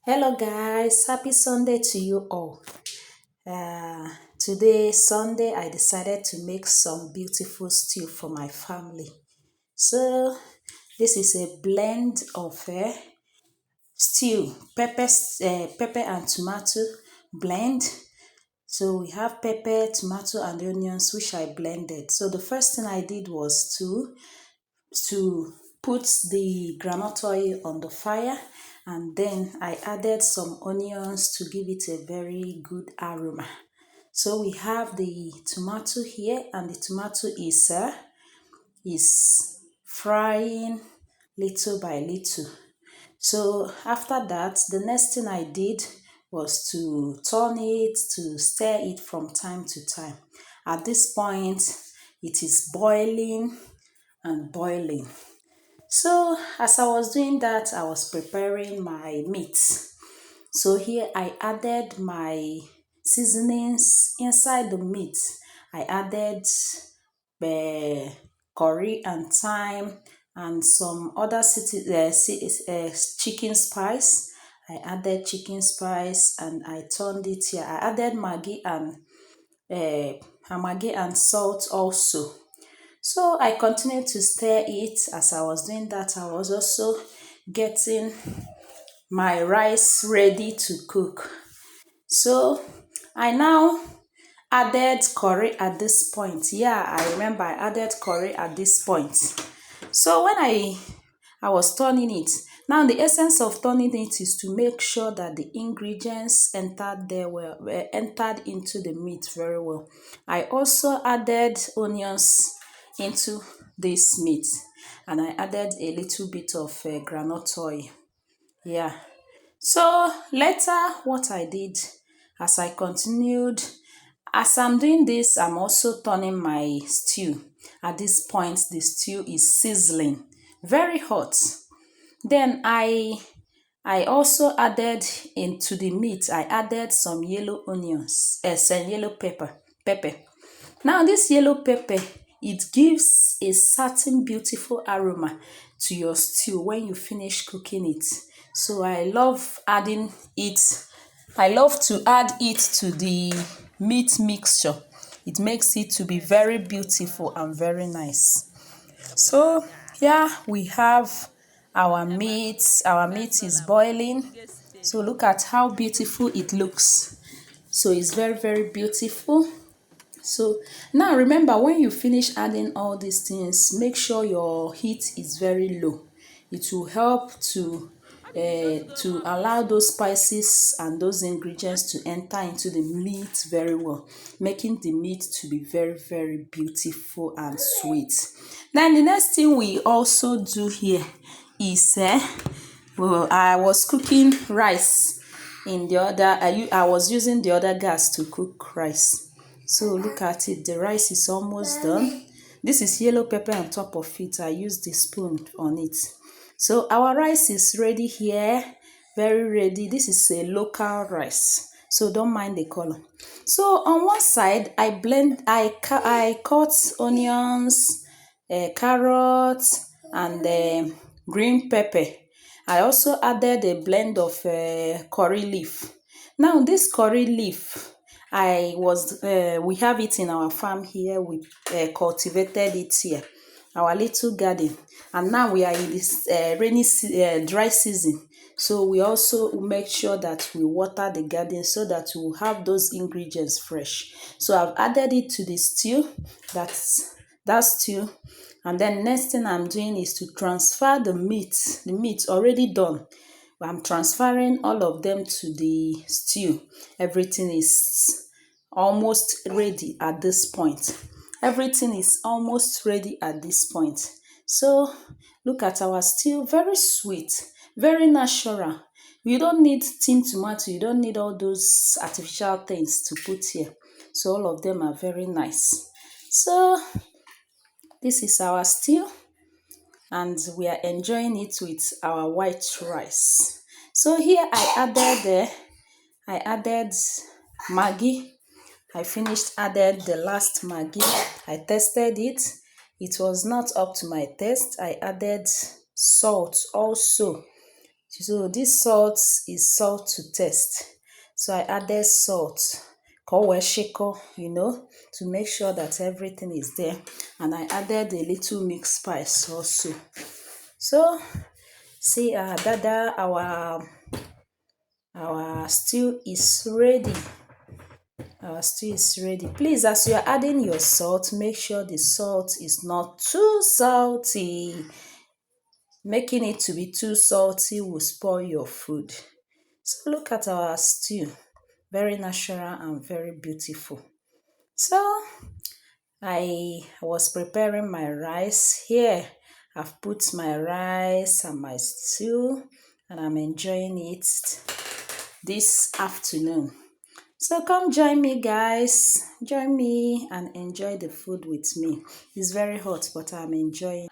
Hello, guys. Happy Sunday to you all. Today, Sunday, I decided to make some beautiful stew for my family. So, this is a blend of stew, pepper and tomato blend. So, we have pepper, tomato, and onions, which I blended. So, the first thing I did was to put the groundnut oil on the fire, and then I added some onions to give it a very good aroma. So we have the tomato here, and the tomato is frying little by little. So after that, the next thing I did was to turn it, to stir it from time to time. At this point, it is boiling and boiling. So as I was doing that, I was preparing my meat. So here I added my seasonings inside the meat. I added curry and thyme and some other chicken spice. I added chicken spice and I turned it here. I added Maggi and salt also. So I continued to stir it. As I was doing that, I was also getting my rice ready to cook. So I now added curry at this point. Yeah, I remember I added curry at this point. So when I was turning it, now the essence of turning it is to make sure that the ingredients entered into the meat very well. I also added onions into this meat, and I added a little bit of groundnut oil. Yeah. So later, what I did as I continued, as I'm doing this, I'm also turning my stew. At this point, the stew is sizzling, very hot. Then I also added into the meat, I added some yellow onions, some yellow pepper. Now this yellow pepper, it gives a certain beautiful aroma to your stew when you finish cooking it. So I love adding it. I love to add it to the meat mixture. It makes it to be very beautiful and very nice. So yeah, we have our meat. Our meat is boiling. So look at how beautiful it looks. So it's very, very beautiful. So now remember, when you finish adding all these things, make sure your heat is very low. It will help to allow those spices and those ingredients to enter into the meat very well, making the meat to be very, very beautiful and sweet. Then the next thing we also do here is well, I was cooking rice in the other. I was using the other gas to cook rice. So look at it, the rice is almost done. This is yellow pepper on top of it. I used the spoon on it. So our rice is ready here, very ready. This is a local rice, so don't mind the color. So on one side, I cut onions, carrots, and green pepper. I also added a blend of curry leaf. Now this curry leaf, we have it in our farm here. We cultivated it here, our little garden, and now we are in this dry season. So we also make sure that we water the garden so that we will have those ingredients fresh. So I've added it to the stew. That stew. And then next thing I'm doing is to transfer the meat already done. I'm transferring all of them to the stew. Everything is almost ready at this point. Everything is almost ready at this point. So look at our stew, very sweet, very natural. You don't need tin tomato, you don't need all those artificial things to put here. So all of them are very nice. So this is our stew, and we are enjoying it with our white rice. So here I added Maggi. I finished added the last Maggi. I tested it. It was not up to my taste. I added salt also. So this salt is salt to taste. So I added salt, koweshiko, to make sure that everything is there. And I added a little mixed spice also. So see, dada, our stew is ready. Our stew is ready. Please, as you are adding your salt, make sure the salt is not too salty. Making it to be too salty will spoil your food. So look at our stew. Very natural and very beautiful. So I was preparing my rice here. I've put my rice and my stew, and I'm enjoying it this afternoon. So come join me, guys. Join me and enjoy the food with me. It's very hot, but I'm enjoying.